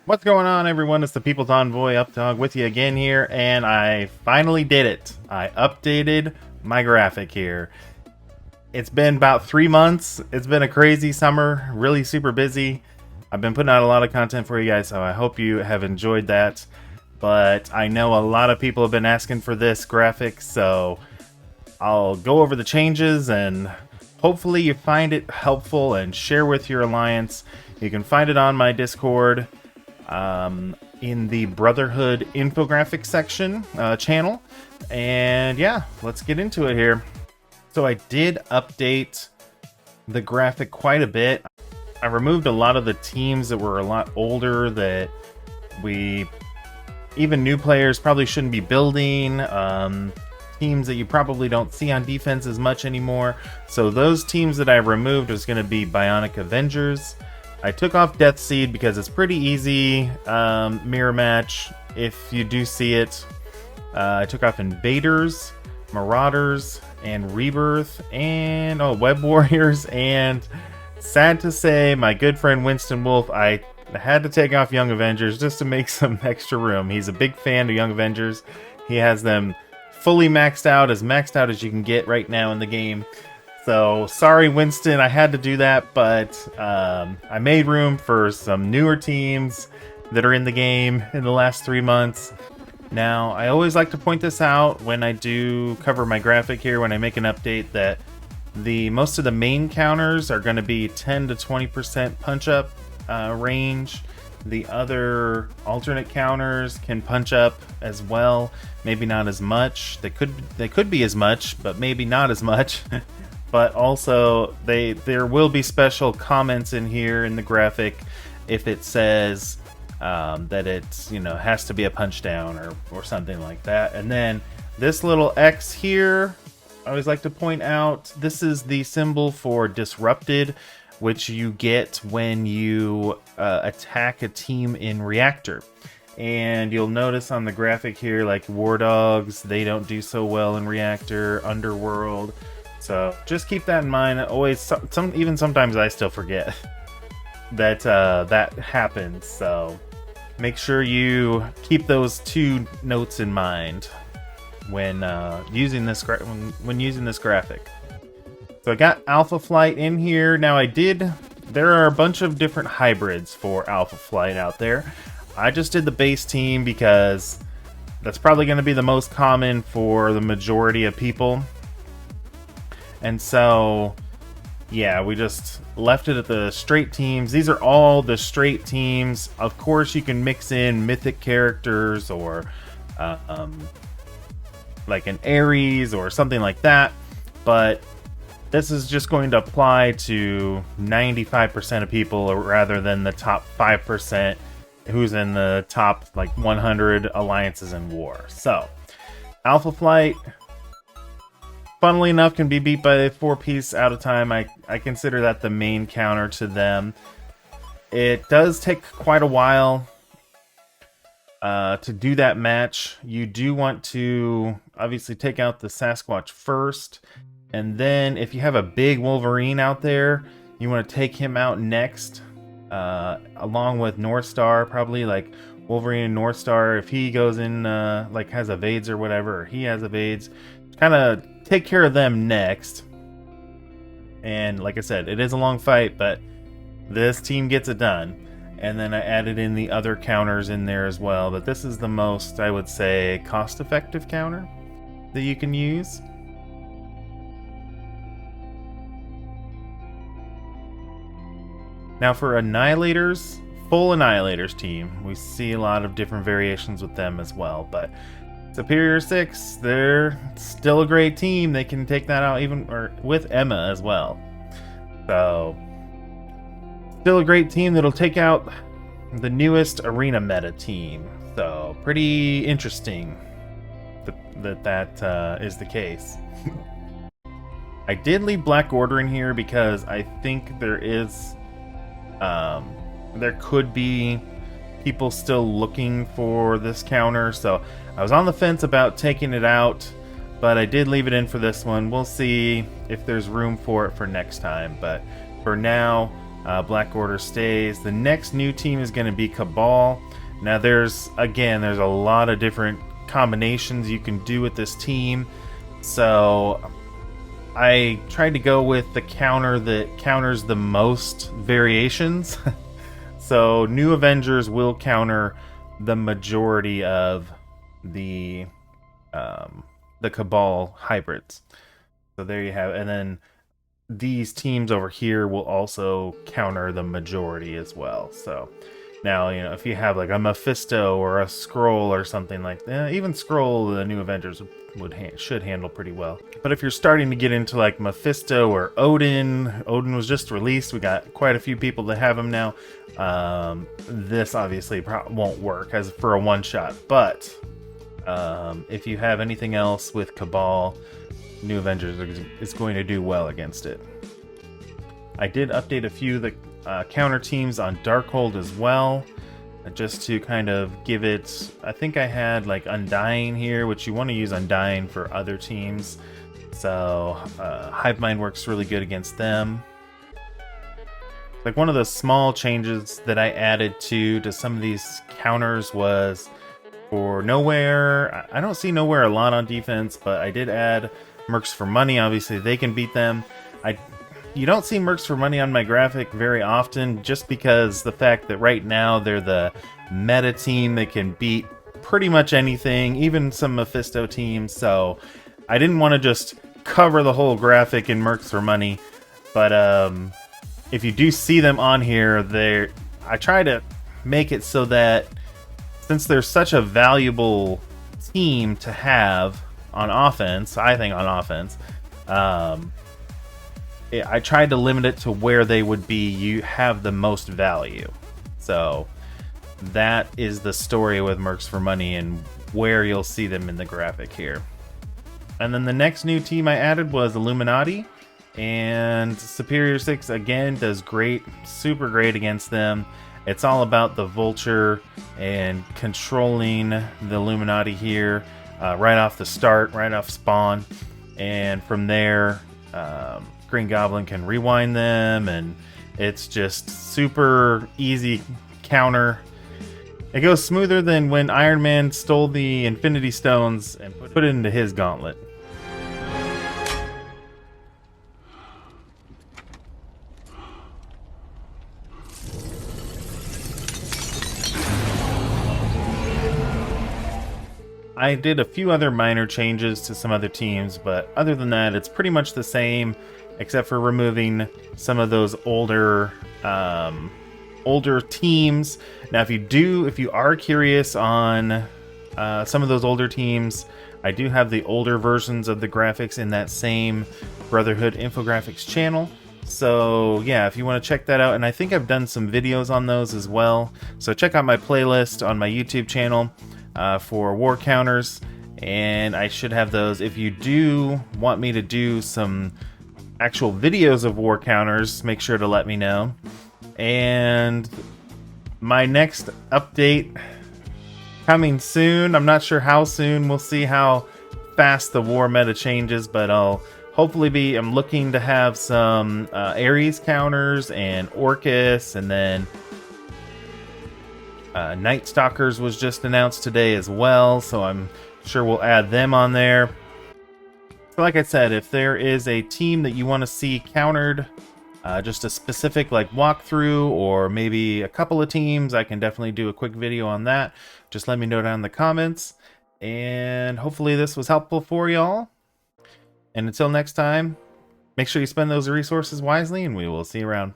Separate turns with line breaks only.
What's going on, everyone? It's the People's Envoy Updog with you again here, and I finally did it. I updated my graphic here. It's been about 3 months. It's been a crazy summer, really super busy. I've been putting out a lot of content for you guys, so I hope you have enjoyed that. But I know a lot of people have been asking for this graphic, so I'll go over the changes and hopefully you find it helpful and share with your alliance. You can find it on my Discord. In the Brotherhood infographic section channel. And yeah, let's get into it here. So I did update the graphic quite a bit. I removed a lot of the teams that were a lot older that even new players probably shouldn't be building. Teams that you probably don't see on defense as much anymore. So those teams that I removed was going to be Bionic Avengers. I took off Death Seed because it's pretty easy mirror match if you do see it. I took off Invaders, Marauders, and Rebirth, and Web Warriors, and sad to say, my good friend Winston Wolf, I had to take off Young Avengers just to make some extra room. He's a big fan of Young Avengers. He has them fully maxed out as you can get right now in the game. So, sorry Winston, I had to do that, but I made room for some newer teams that are in the game in the last 3 months. Now, I always like to point this out when I do cover my graphic here, when I make an update, that most of the main counters are going to be 10 to 20% punch-up range. The other alternate counters can punch up as well, maybe not as much. They could be as much, but maybe not as much. But also, there will be special comments in here in the graphic if it says that it's, has to be a punch down or something like that. And then this little X here, I always like to point out, this is the symbol for disrupted, which you get when you attack a team in Reactor. And you'll notice on the graphic here, like War Dogs, they don't do so well in Reactor, Underworld. So just keep that in mind. Always, even sometimes I still forget that that happens. So make sure you keep those two notes in mind when using this graphic. So I got Alpha Flight in here. Now there are a bunch of different hybrids for Alpha Flight out there. I just did the base team because that's probably going to be the most common for the majority of people. And so, yeah, we just left it at the straight teams. These are all the straight teams. Of course, you can mix in mythic characters or like an Ares or something like that. But this is just going to apply to 95% of people rather than the top 5% who's in the top like 100 alliances in war. So, Alpha Flight, funnily enough, can be beat by 4-piece out of time. I consider that the main counter to them. It does take quite a while to do that match. You do want to obviously take out the Sasquatch first, and then if you have a big Wolverine out there, you want to take him out next, along with Northstar, probably like Wolverine and Northstar. If he goes in, like has evades or whatever, or he has evades, kind of take care of them next. And like I said, it is a long fight, but this team gets it done. And then I added in the other counters in there as well, but this is the most, I would say, cost-effective counter that you can use. Now for Annihilators, full Annihilators team, we see a lot of different variations with them as well, but Superior 6, they're still a great team. They can take that out even with Emma as well. So, still a great team that'll take out the newest arena meta team. So, pretty interesting that is the case. I did leave Black Order in here because I think there could be people still looking for this counter, so I was on the fence about taking it out, but I did leave it in for this one. We'll see if there's room for it for next time, but for now, Black Order stays. The next new team is going to be Cabal. Now there's a lot of different combinations you can do with this team. So I tried to go with the counter that counters the most variations. So new Avengers will counter the majority of the Cabal hybrids. So there you have it. And then these teams over here will also counter the majority as well. So now, you know, if you have like a Mephisto or a Skrull or something like that, even Skrull, the new Avengers should handle pretty well. But if you're starting to get into like Mephisto or Odin was just released. We got quite a few people that have him now. This obviously won't work as for a one-shot, but if you have anything else with Cabal, New Avengers is going to do well against it. I did update a few of the counter teams on Darkhold as well, just to kind of give it. I think I had like Undying here, which you want to use Undying for other teams. So Hive Mind works really good against them. Like one of the small changes that I added to some of these counters was for Nowhere. I don't see Nowhere a lot on defense, but I did add Mercs for Money. Obviously, they can beat them. You don't see Mercs for Money on my graphic very often, just because the fact that right now they're the meta team that can beat pretty much anything, even some Mephisto teams. So I didn't want to just cover the whole graphic in Mercs for Money, but if you do see them on here, I try to make it so that since they're such a valuable team to have on offense, I think on offense, I tried to limit it to where they would be. You have the most value. So that is the story with Mercs for Money and where you'll see them in the graphic here. And then the next new team I added was Illuminati. And Superior 6 again does great, super great against them. It's all about the Vulture and controlling the Illuminati here right off the start, right off spawn. And from there, Green Goblin can rewind them, and it's just super easy counter. It goes smoother than when Iron Man stole the Infinity Stones and put it into his gauntlet. I did a few other minor changes to some other teams, but other than that, it's pretty much the same, except for removing some of those older teams. Now, if you are curious on some of those older teams, I do have the older versions of the graphics in that same Brotherhood Infographics channel. So yeah, if you want to check that out, and I think I've done some videos on those as well. So check out my playlist on my YouTube channel for war counters, and I should have those. If you do want me to do some actual videos of war counters, make sure to let me know. And my next update coming soon. I'm not sure how soon. We'll see how fast the war meta changes, but I'm looking to have some Ares counters and Orcus, and then Night Stalkers was just announced today as well, so I'm sure we'll add them on there. So like I said, if there is a team that you want to see countered, just a specific like walkthrough, or maybe a couple of teams, I can definitely do a quick video on that. Just let me know down in the comments, and hopefully this was helpful for y'all. And until next time, make sure you spend those resources wisely, and we will see you around.